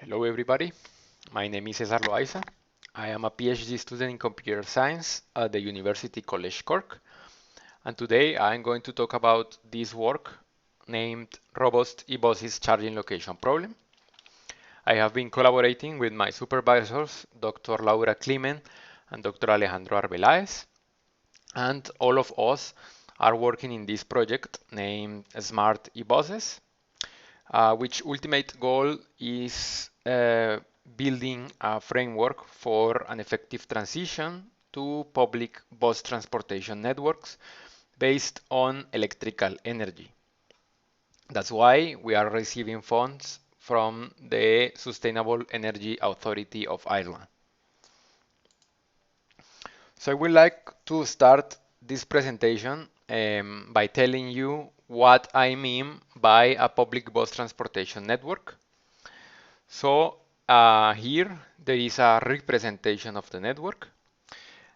Hello everybody, my name is Cesar Loaiza. I am a PhD student in computer science at the University College Cork, and today I'm going to talk about this work named Robust e-buses charging location problem. I have been collaborating with my supervisors, Dr. Laura Climent and Dr. Alejandro Arbeláez, and all of us are working in this project named SMARTeBuses, which ultimate goal is building a framework for an effective transition to public bus transportation networks based on electrical energy. That's why we are receiving funds from the Sustainable Energy Authority of Ireland. So I would like to start this presentation by telling you what I mean by a public bus transportation network. So here there is a representation of the network,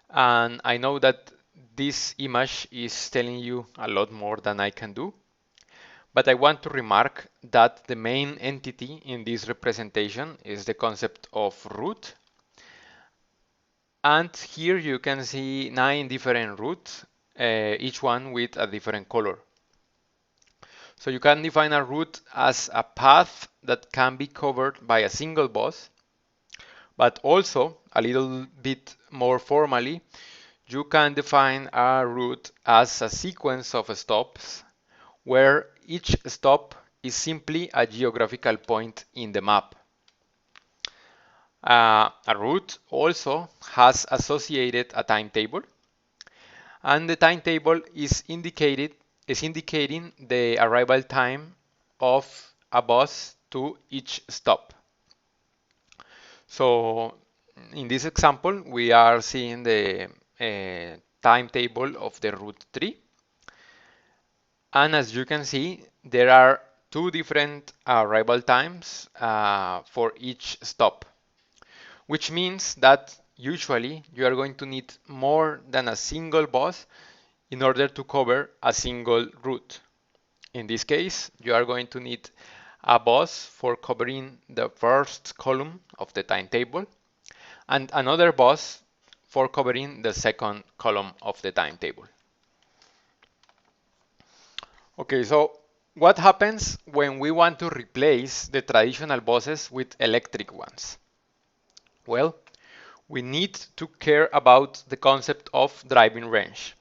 and I know that this image is telling you a lot more than I can do, but I want to remark that the main entity in this representation is the concept of route. And here you can see 9 different routes, each one with a different color. So you can define a route as a path that can be covered by a single bus, but also a little bit more formally, you can define a route as a sequence of stops where each stop is simply a geographical point in the map. A route also has associated a timetable, and the timetable is indicating the arrival time of a bus to each stop. So in this example, we are seeing the timetable of the route 3. And as you can see, there are two different arrival times for each stop, which means that usually you are going to need more than a single bus in order to cover a single route. In this case, you are going to need a bus for covering the first column of the timetable and another bus for covering the second column of the timetable. Okay, so what happens when we want to replace the traditional buses with electric ones? Well, we need to care about the concept of driving range.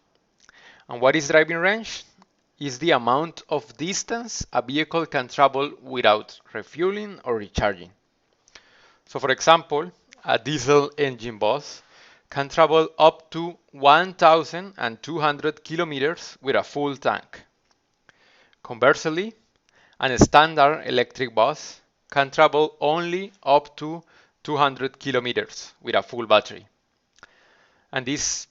And what is driving range? Is the amount of distance a vehicle can travel without refueling or recharging. So for example, a diesel engine bus can travel up to 1,200 kilometers with a full tank. Conversely, a standard electric bus can travel only up to 200 kilometers with a full battery. And this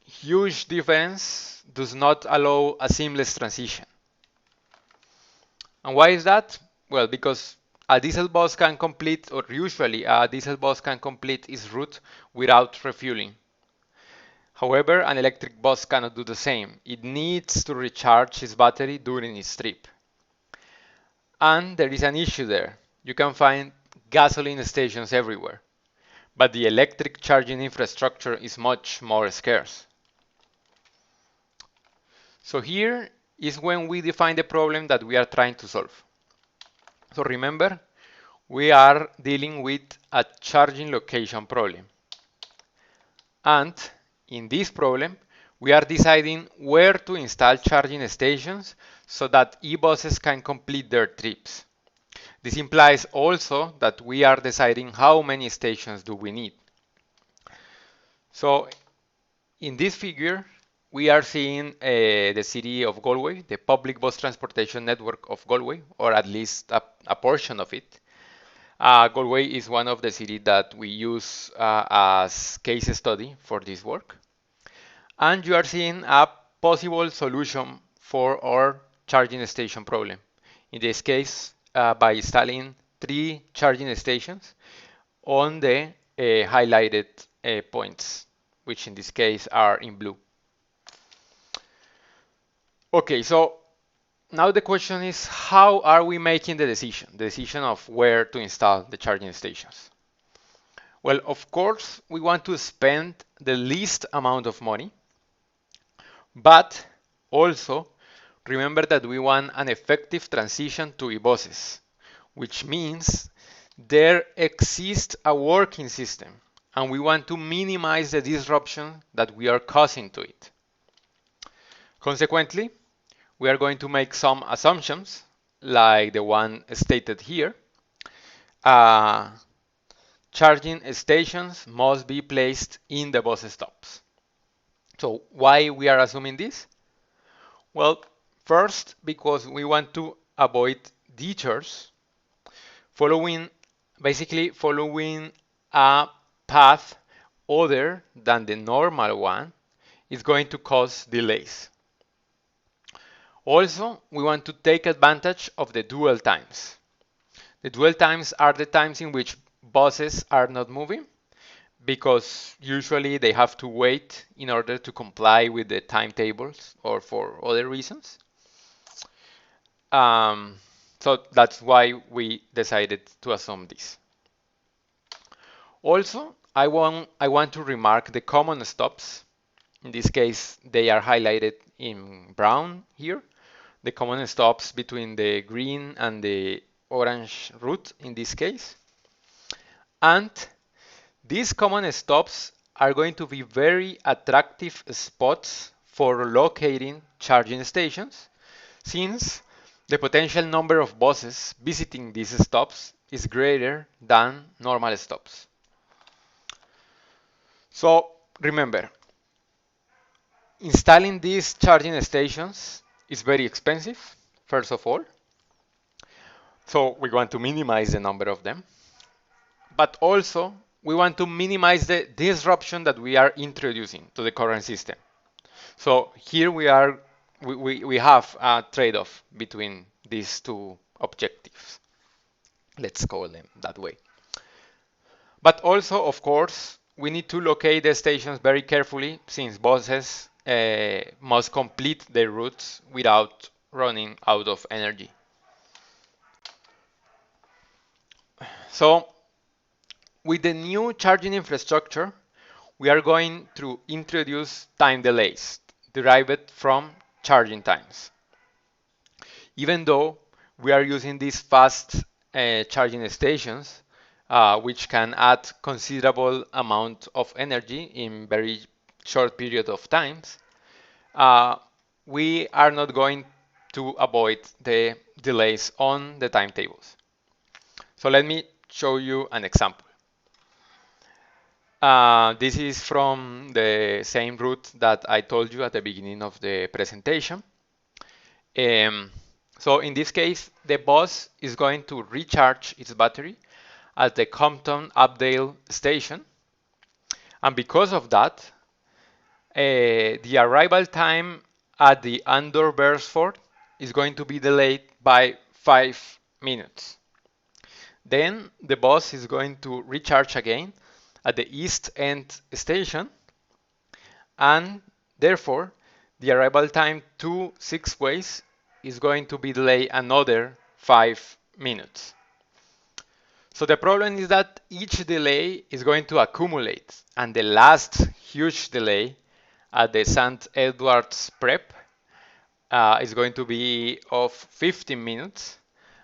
huge difference does not allow a seamless transition. And why is that? Well, because a diesel bus can complete, or usually a diesel bus can complete its route without refueling. However, an electric bus cannot do the same. It needs to recharge its battery during its trip. And there is an issue there. You can find gasoline stations everywhere, but the electric charging infrastructure is much more scarce. So here is when we define the problem that we are trying to solve. So remember, we are dealing with a charging location problem. And in this problem, we are deciding where to install charging stations so that e-buses can complete their trips. This implies also that we are deciding how many stations do we need. So in this figure, we are seeing the city of Galway, the public bus transportation network of Galway, or at least a portion of it. Galway is one of the cities that we use as case study for this work. And you are seeing a possible solution for our charging station problem. In this case, by installing 3 charging stations on the highlighted points, which in this case are in blue. Okay, so Now the question is, how are we making the decision of where to install the charging stations? Well, of course, we want to spend the least amount of money, but also remember that we want an effective transition to e-buses, which means there exists a working system, and we want to minimize the disruption that we are causing to it. Consequently, we are going to make some assumptions, like the one stated here. Uh, Charging stations must be placed in the bus stops. So why we are assuming this? Well, first, because we want to avoid detours, following basically following a path other than the normal one is going to cause delays. Also, we want to take advantage of the dwell times. The dwell times are the times in which buses are not moving because usually they have to wait in order to comply with the timetables or for other reasons. Um, so that's why we decided to assume this. Also, I want to remark the common stops. In this case, they are highlighted in brown here. The common stops between the green and the orange route in this case. And these common stops are going to be very attractive spots for locating charging stations, since the potential number of buses visiting these stops is greater than normal stops. So remember, installing these charging stations is very expensive, first of all. So we want to minimize the number of them. But also, we want to minimize the disruption that we are introducing to the current system. So here we have a trade-off between these two objectives. Let's call them that way. But also, of course, we need to locate the stations very carefully, since buses must complete their routes without running out of energy. So with the new charging infrastructure, we are going to introduce time delays derived from charging times. Even though we are using these fast charging stations, which can add considerable amount of energy in very short period of times, uh, we are not going to avoid the delays on the timetables. So let me show you an example. This is from the same route that I told you at the beginning of the presentation. So in this case, the bus is going to recharge its battery at the Compton Updale station. And because of that, the arrival time at the Andor Beresford is going to be delayed by 5 minutes. Then the bus is going to recharge again at the East End station, and therefore the arrival time to Six Ways is going to be delayed another 5 minutes. So the problem is that each delay is going to accumulate, and the last huge delay at the St. Edward's Prep is going to be of 15 minutes,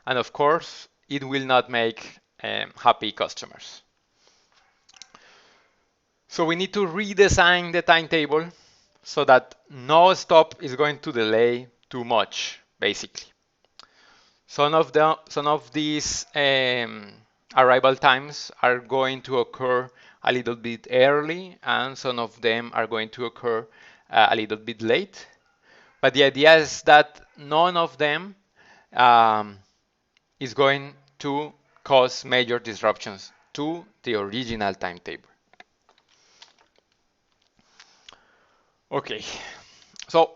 and of course it will not make happy customers. So we need to redesign the timetable so that no stop is going to delay too much, basically. Some of these arrival times are going to occur a little bit early, and some of them are going to occur a little bit late. But the idea is that none of them is going to cause major disruptions to the original timetable. Okay, so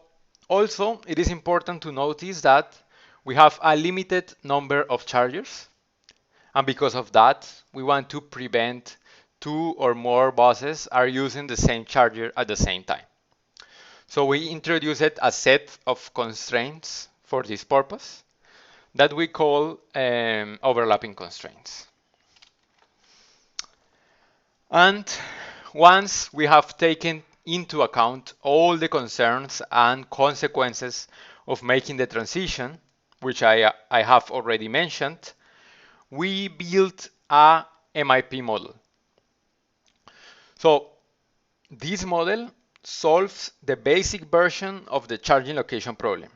also it is important to notice that we have a limited number of chargers, and because of that, we want to prevent 2 or more buses are using the same charger at the same time. So we introduced a set of constraints for this purpose that we call overlapping constraints. And once we have taken into account all the concerns and consequences of making the transition, which I have already mentioned, we built a MIP model. So this model solves the basic version of the charging location problem.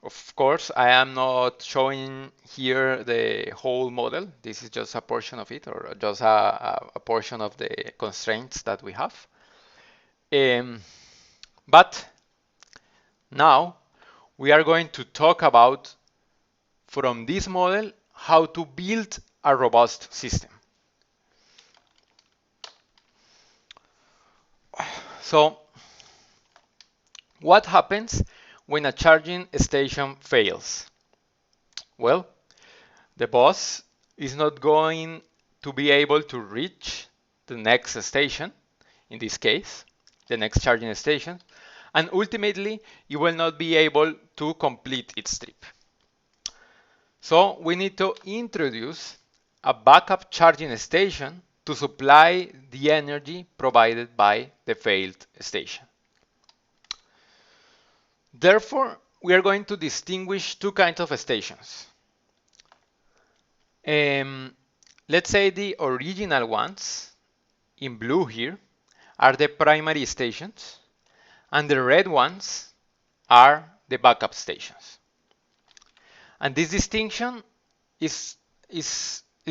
Of course, I am not showing here the whole model. This is just a portion of it, or just a portion of the constraints that we have. But now we are going to talk about, from this model, how to build a robust system. So, what happens when a charging station fails? Well, the bus is not going to be able to reach the next station, in this case, the next charging station, and ultimately it will not be able to complete its trip. So we need to introduce a backup charging station to supply the energy provided by the failed station. Therefore, we are going to distinguish two kinds of stations. Let's say the original ones, in blue here, are the primary stations, and the red ones are the backup stations. And this distinction is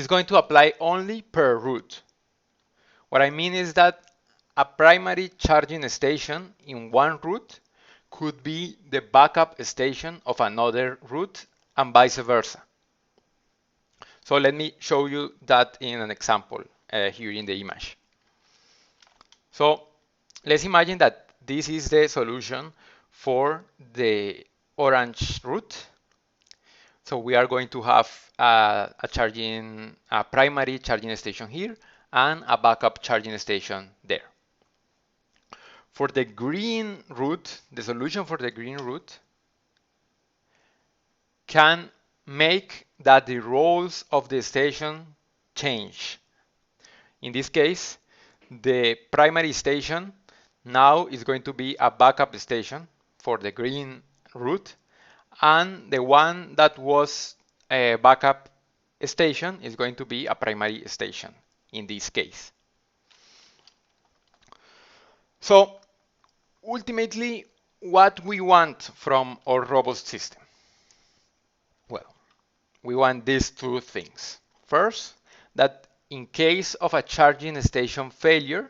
going to apply only per route. What I mean is that a primary charging station in one route could be the backup station of another route, and vice versa. So let me show you that in an example here in the image. So let's imagine that this is the solution for the orange route. So we are going to have a primary charging station here and a backup charging station there. For the green route, the solution for the green route can make that the roles of the station change. In this case, the primary station now is going to be a backup station for the green route, and the one that was a backup station is going to be a primary station in this case. So ultimately, what we want from our robust system? Well, we want these two things. First, that in case of a charging station failure,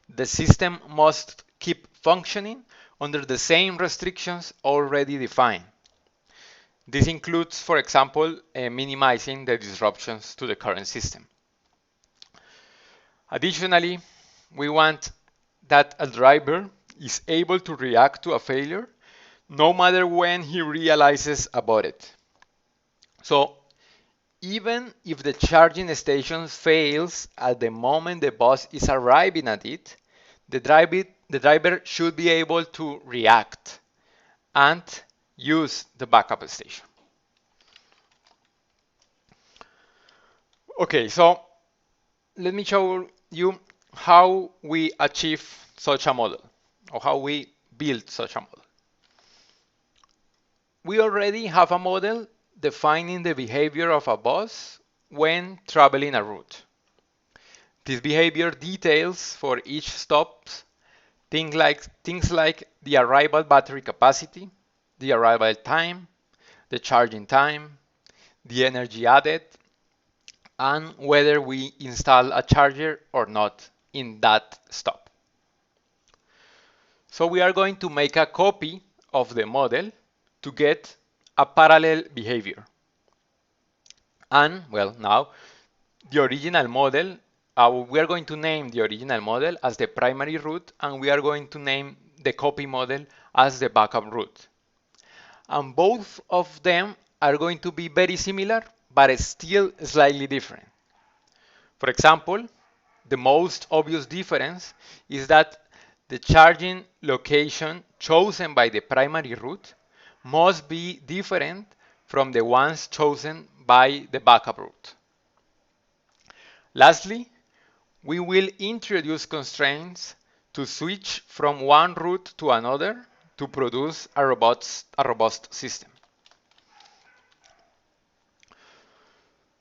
the system must keep functioning under the same restrictions already defined. This includes, for example, minimizing the disruptions to the current system. Additionally, we want that a driver is able to react to a failure no matter when he realizes about it. So even if the charging station fails at the moment the bus is arriving at it, the driver should be able to react and use the backup station. Okay, so let me show you how we achieve such a model, or how we build such a model. We already have a model defining the behavior of a bus when traveling a route. This behavior details for each stop things like the arrival battery capacity, the arrival time, the charging time, the energy added, and whether we install a charger or not in that stop. So we are going to make a copy of the model to get a parallel behavior. And, well, now the original model, we are going to name the original model as the primary route, and we are going to name the copy model as the backup route. And both of them are going to be very similar, but still slightly different. For example, the most obvious difference is that the charging location chosen by the primary route must be different from the ones chosen by the backup route. Lastly, we will introduce constraints to switch from one route to another to produce a robust system.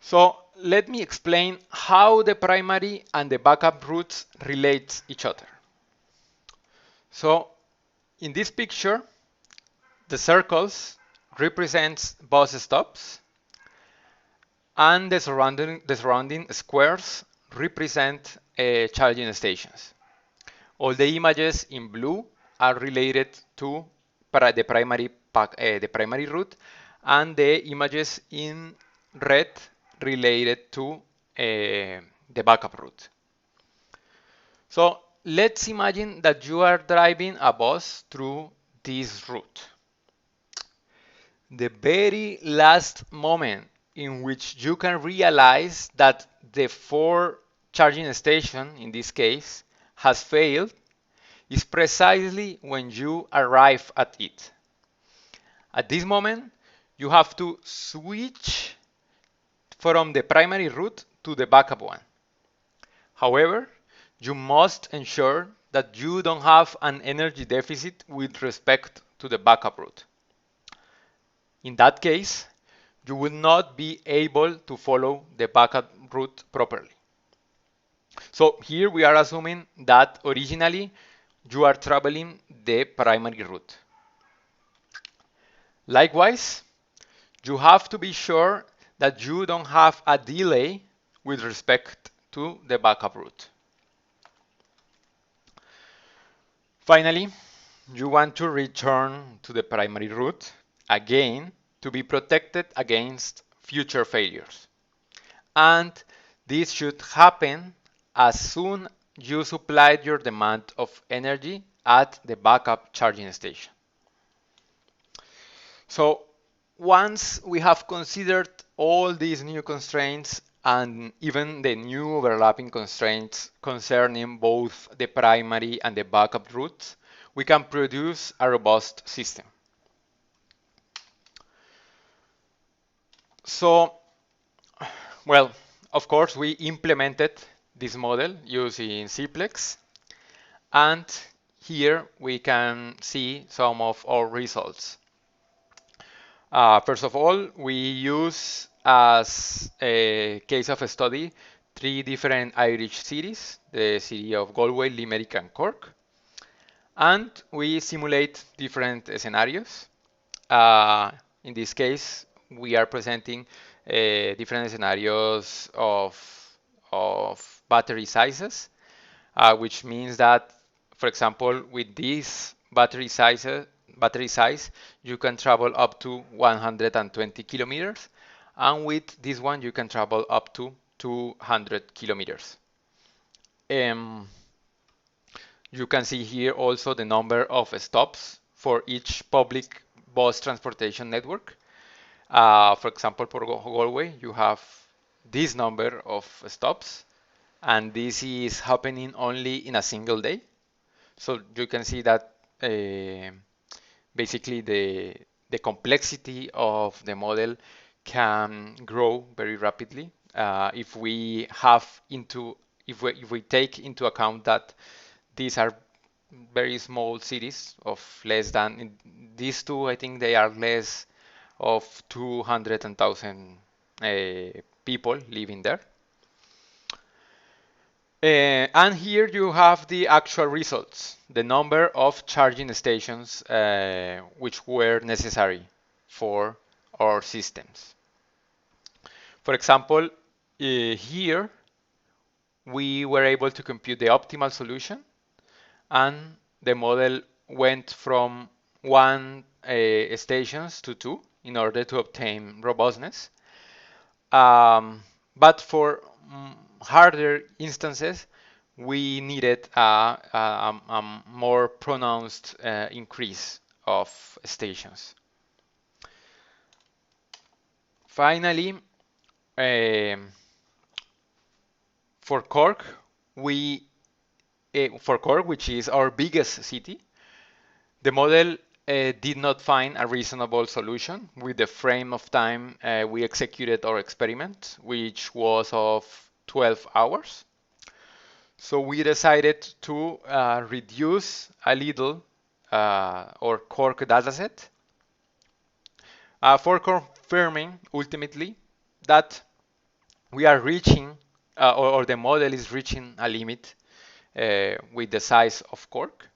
So let me explain how the primary and the backup routes relate each other. So in this picture, the circles represents bus stops and the surrounding squares represent charging stations. All the images in blue are related to the primary route, and the images in red related to the backup route. So let's imagine that you are driving a bus through this route. The very last moment in which you can realize that the 4 charging station, in this case, has failed is precisely when you arrive at it. At this moment, you have to switch from the primary route to the backup one. However, you must ensure that you don't have an energy deficit with respect to the backup route. In that case, you will not be able to follow the backup route properly. So here we are assuming that originally you are traveling the primary route. Likewise, you have to be sure that you don't have a delay with respect to the backup route. Finally, you want to return to the primary route again to be protected against future failures. And this should happen as soon you supplied your demand of energy at the backup charging station. So once we have considered all these new constraints and even the new overlapping constraints concerning both the primary and the backup routes, we can produce a robust system. So, well, of course, we implemented this model using Cplex, and here we can see some of our results. First of all, we use as a case of a study 3 different Irish cities, the city of Galway, Limerick, and Cork. And we simulate different scenarios. In this case, we are presenting different scenarios of battery sizes, which means that, for example, with this battery size, you can travel up to 120 kilometers, and with this one, you can travel up to 200 kilometers. You can see here also the number of stops for each public bus transportation network. For example, for Galway, you have this number of stops, and this is happening only in a single day. So you can see that basically the complexity of the model can grow very rapidly if we take into account that these are very small cities of less than these two. I think they are less of 200,000 people living there. And here you have the actual results, the number of charging stations which were necessary for our systems. For example, here we were able to compute the optimal solution, and the model went from 1 stations to 2 in order to obtain robustness. But for harder instances, we needed a more pronounced increase of stations. Finally, for Cork, which is our biggest city, the model did not find a reasonable solution with the frame of time we executed our experiment, which was of 12 hours. So we decided to reduce a little our Cork dataset for confirming ultimately that we are reaching or the model is reaching a limit with the size of Cork,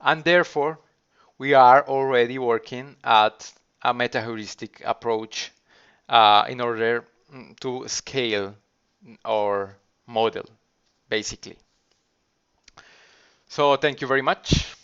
and therefore we are already working at a meta-heuristic approach in order to scale our model, basically. So thank you very much.